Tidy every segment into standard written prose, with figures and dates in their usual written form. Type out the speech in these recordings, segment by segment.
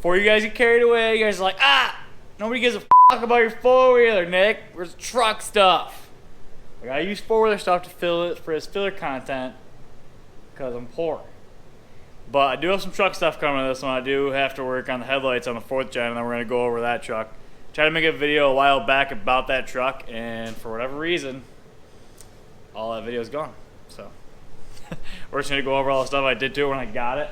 before you guys get carried away, you guys are like, nobody gives a fuck about your four-wheeler, Nick. Where's truck stuff? Like, I use four-wheeler stuff to fill it for its filler content because I'm poor. But I do have some truck stuff coming to this one. I do have to work on the headlights on the 4th gen, and then we're going to go over that truck. Tried to make a video a while back about that truck, and for whatever reason, all that video is gone. So we're just going to go over all the stuff I did to it when I got it.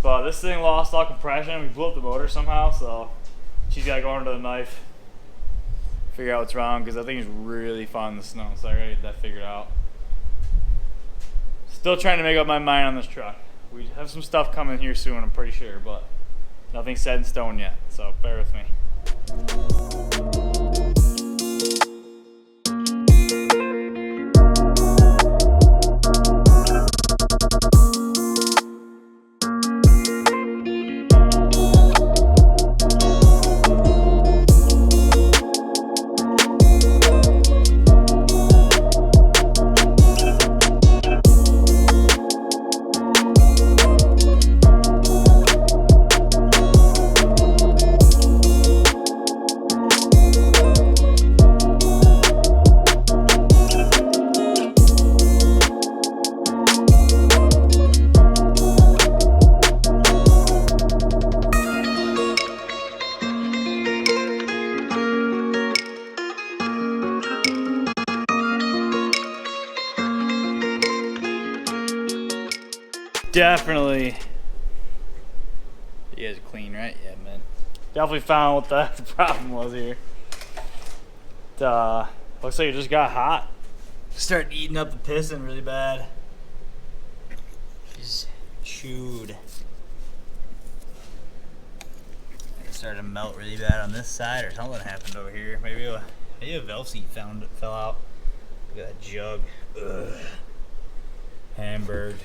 But this thing lost all compression. We blew up the motor somehow, so she's got to go under the knife, figure out what's wrong, because that thing is really fun in the snow, so I got to get that figured out. Still trying to make up my mind on this truck. We have some stuff coming here soon, I'm pretty sure, but nothing's set in stone yet, so bear with me. Definitely, you guys are clean, right? Yeah, man. Definitely found what the problem was here. Looks like it just got hot. Started eating up the piston really bad. Just chewed. It started to melt really bad on this side, or something happened over here. Maybe a valve seat fell out. Look at that jug. Ugh. Hamburg.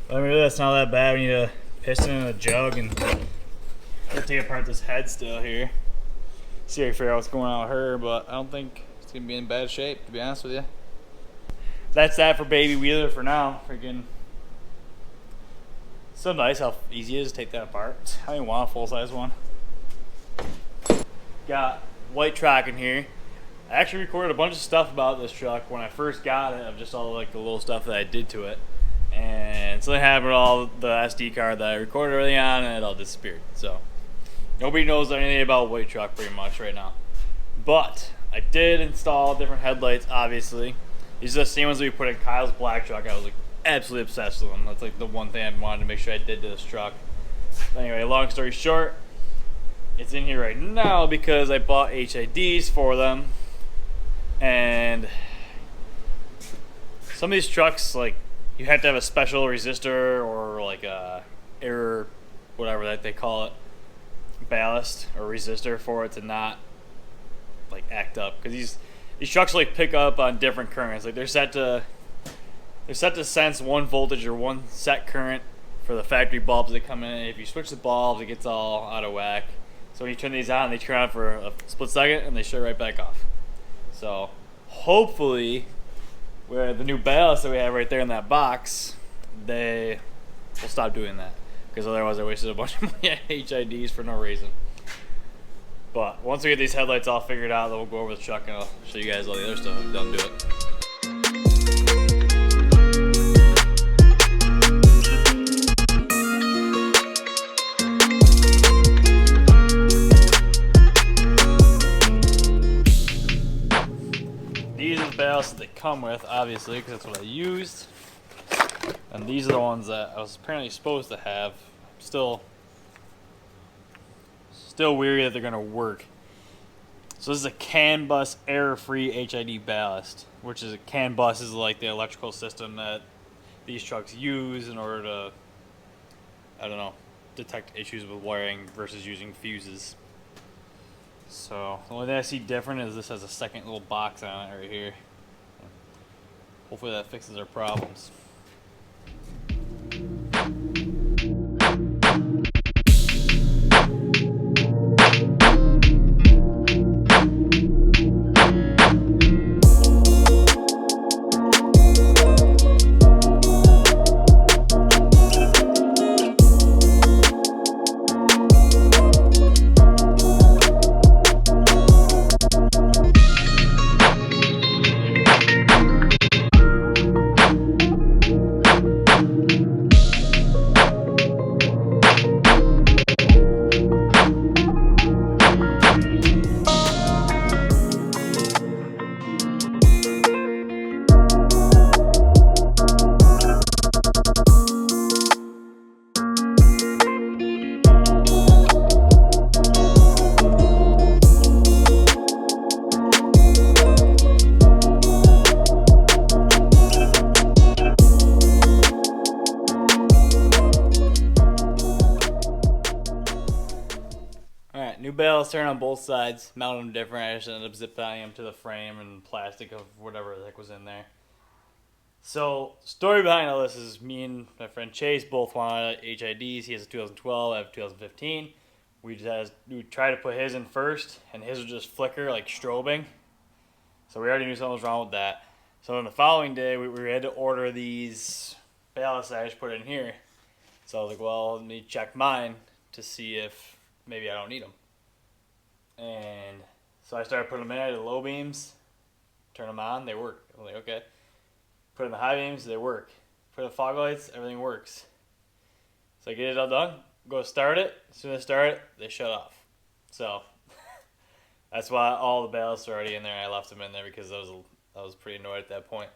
But maybe that's not that bad. We need a piston and a jug, and we'll take apart this head still here. See if I can figure out what's going on with her, but I don't think it's gonna be in bad shape, to be honest with you. That's that for baby wheeler for now. Freaking so nice how easy it is to take that apart. I don't even want a full size one. Got white track in here. I actually recorded a bunch of stuff about this truck when I first got it, of just all like the little stuff that I did to it. And something happened with all the SD card that I recorded early on, and it all disappeared. So nobody knows anything about white truck pretty much right now. But I did install different headlights, obviously. These are the same ones that we put in Kyle's black truck. I was like absolutely obsessed with them. That's like the one thing I wanted to make sure I did to this truck. Anyway, long story short, it's in here right now because I bought HIDs for them. And some of these trucks, like, you have to have a special resistor or like a error, whatever that they call it, ballast or resistor for it to not like act up. Because these trucks like pick up on different currents. Like they're set to sense one voltage or one set current for the factory bulbs that come in. If you switch the bulbs, it gets all out of whack. So when you turn these on, they turn on for a split second and they shut right back off. So hopefully, where the new ballast that we have right there in that box, they will stop doing that, because otherwise I wasted a bunch of money at HIDs for no reason. But once we get these headlights all figured out, then we'll go over the truck and I'll show you guys all the other stuff I've done to it. These are the ballasts that they come with, obviously, because that's what I used. And these are the ones that I was apparently supposed to have. Still weary that they're going to work. So this is a CAN bus error-free HID ballast, which is a CAN bus is like the electrical system that these trucks use in order to, I don't know, detect issues with wiring versus using fuses. So the only thing I see different is this has a second little box on it right here. Hopefully that fixes our problems. ballast turn on both sides, mounted them different. I just ended up zip tying them to the frame and plastic of whatever the heck was in there. So, story behind all this is me and my friend Chase both wanted HIDs. He has a 2012, I have a 2015. We tried to put his in first, and his would just flicker like strobing. So we already knew something was wrong with that. So on the following day, we had to order these ballasts I just put in here. So I was like, well, let me check mine to see if maybe I don't need them. And so I started putting them in. I did low beams, turn them on, they work. I'm like, okay. Put in the high beams, they work. Put in the fog lights, everything works. So I get it all done, go start it. As soon as I start it, they shut off. So that's why all the ballasts are already in there. I left them in there because I was pretty annoyed at that point.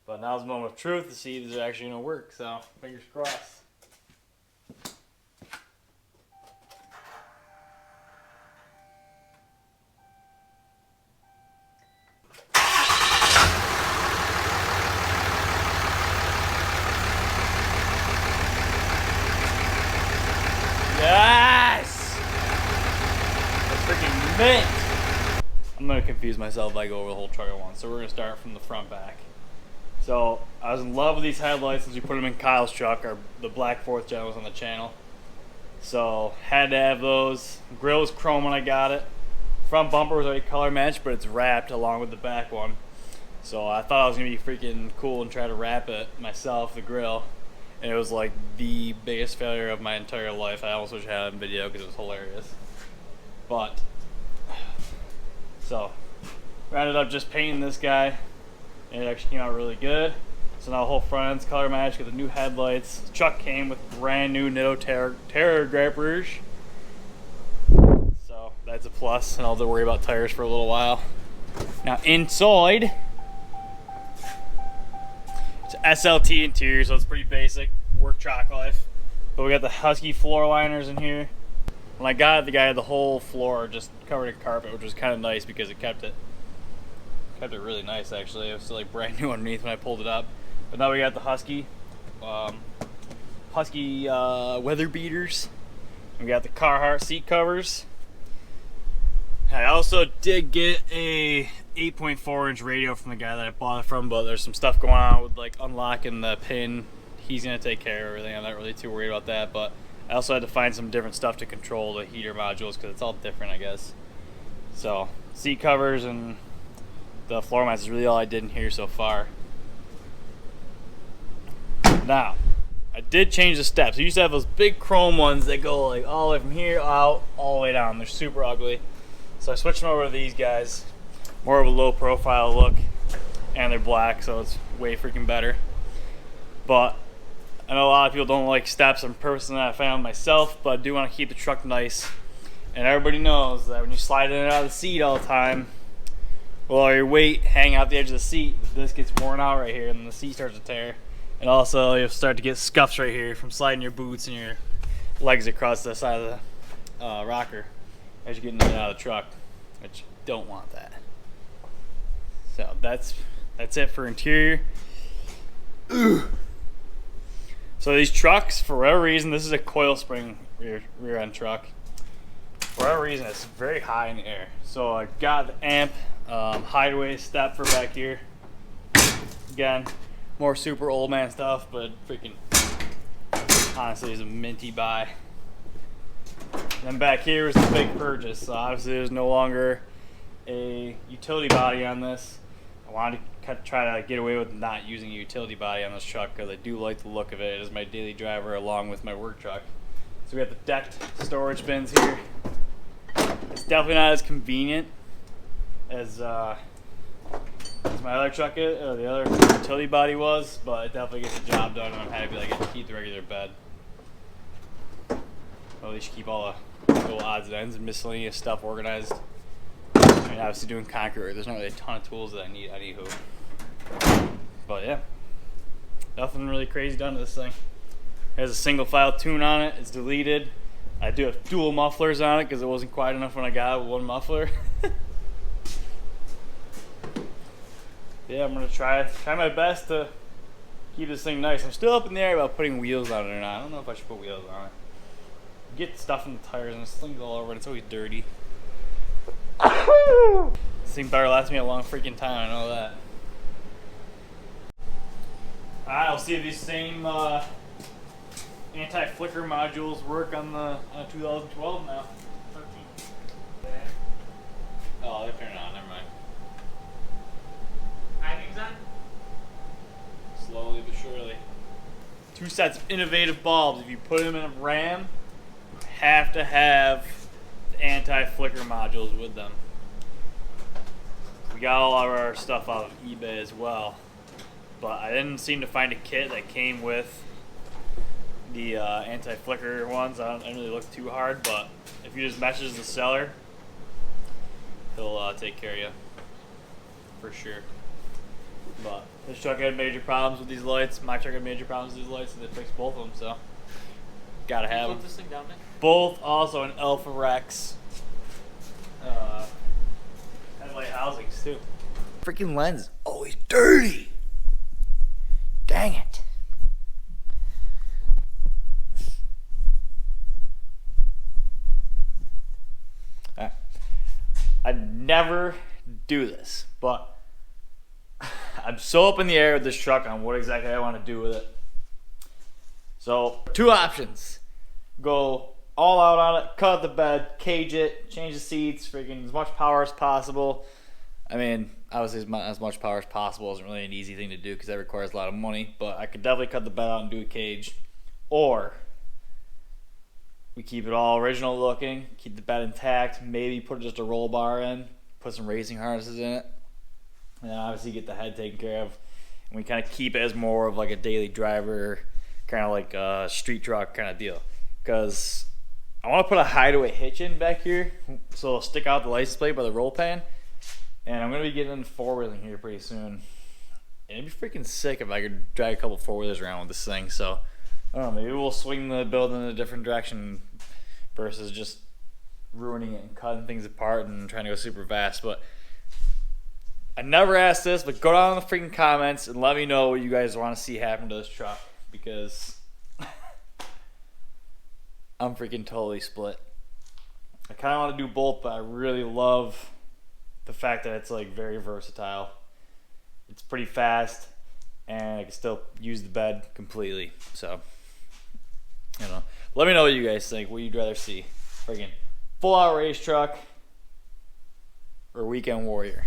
But now's the moment of truth to see if these are actually going to work. So fingers crossed. Yes! That's freaking mint! I'm going to confuse myself if I go over the whole truck at once. So we're going to start from the front back. So I was in love with these headlights since we put them in Kyle's truck. The black 4th gen was on the channel. So had to have those. Grill was chrome when I got it. Front bumper was already color matched, but it's wrapped along with the back one. So I thought I was going to be freaking cool and try to wrap it myself, the grill. And it was like the biggest failure of my entire life. I almost wish I had it in video because it was hilarious. But, so, we ended up just painting this guy. And it actually came out really good. So now the whole front end's color matched, got the new headlights. The truck came with brand new Nitto Terror Grape Rouge. So that's a plus, and I'll have to worry about tires for a little while. Now inside, it's SLT interior, so it's pretty basic, work truck life. But we got the Husky floor liners in here. When I got it, the guy had the whole floor just covered in carpet, which was kind of nice because it kept it really nice actually. It was still like brand new underneath when I pulled it up. But now we got the Husky weather beaters. We got the Carhartt seat covers. I also did get a 8.4-inch radio from the guy that I bought it from, but there's some stuff going on with like unlocking the pin. He's gonna take care of everything. I'm not really too worried about that, but I also had to find some different stuff to control the heater modules because it's all different, I guess. So seat covers and the floor mats is really all I did in here so far. Now, I did change the steps. I used to have those big chrome ones that go like all the way from here out, all the way down. They're super ugly. So I switched them over to these guys. More of a low profile look. And they're black, so it's way freaking better. But I know a lot of people don't like steps. I'm personally not a fan of myself, but I do want to keep the truck nice. And everybody knows that when you slide in and out of the seat all the time, well, your weight hang out the edge of the seat, this gets worn out right here, and then the seat starts to tear. And also, you'll start to get scuffs right here from sliding your boots and your legs across the side of the rocker as you're getting in and out of the truck, which you don't want that. So that's it for interior. Ooh. So these trucks, for whatever reason, this is a coil spring rear end truck. For whatever reason, it's very high in the air. So I got the amp hideaway step for back here. Again, more super old man stuff, but freaking honestly is a minty buy. And then back here is the big purchase. So obviously there's no longer a utility body on this. I wanted to try to get away with not using a utility body on this truck because I do like the look of it. It is my daily driver along with my work truck. So we got the decked storage bins here. It's definitely not as convenient as my other truck is, or the other utility body was, but it definitely gets the job done, and I'm happy that I get to keep the regular bed. Well, at least keep all the little odds and ends and miscellaneous stuff organized. I mean, obviously doing concrete, there's not really a ton of tools that I need, anywho. But yeah, nothing really crazy done to this thing. It has a single file tune on it, it's deleted. I do have dual mufflers on it because it wasn't quiet enough when I got it with one muffler. Yeah, I'm gonna try my best to keep this thing nice. I'm still up in the air about putting wheels on it or not. I don't know if I should put wheels on it. Get stuff in the tires and this thing's all over and it's always dirty. This thing better last me a long freaking time, I know that. Alright, I'll see if these same anti-flicker modules work on the 2012 now. 13. Oh, they're turning on, never mind. Timing's on? Slowly but surely. 2 sets of innovative bulbs. If you put them in a Ram, you have to have the anti-flicker modules with them. We got all of our stuff out of eBay as well, but I didn't seem to find a kit that came with the anti-flicker ones. I didn't really look too hard, but if you just message the seller, he'll take care of you for sure. But this truck had major problems with these lights. My truck had major problems with these lights, and they fixed both of them. So gotta have them. Flip this thing down, Nick? Both also in Alpha Rex headlight housings too. Freaking lens is always dirty. Dang it. Alright. I'd never do this, but I'm so up in the air with this truck on what exactly I want to do with it. So, 2 options. Go all out on it, cut the bed, cage it, change the seats, freaking as much power as possible. I mean, obviously as much power as possible isn't really an easy thing to do because that requires a lot of money, but I could definitely cut the bed out and do a cage. Or we keep it all original looking, keep the bed intact, maybe put just a roll bar in, put some racing harnesses in it, and then obviously get the head taken care of. And we kind of keep it as more of like a daily driver, kind of like a street truck kind of deal. Because I want to put a hideaway hitch in back here, so it'll stick out the license plate by the roll pan. And I'm going to be getting into 4-wheeling here pretty soon. And it'd be freaking sick if I could drag a couple 4-wheelers around with this thing. So, I don't know, maybe we'll swing the building in a different direction versus just ruining it and cutting things apart and trying to go super fast. But I never asked this, but go down in the freaking comments and let me know what you guys want to see happen to this truck. Because I'm freaking totally split. I kind of want to do both, but I really love the fact that it's like very versatile. It's pretty fast, and I can still use the bed completely. So, you know, let me know what you guys think. What you'd rather see, freaking full-out race truck or weekend warrior.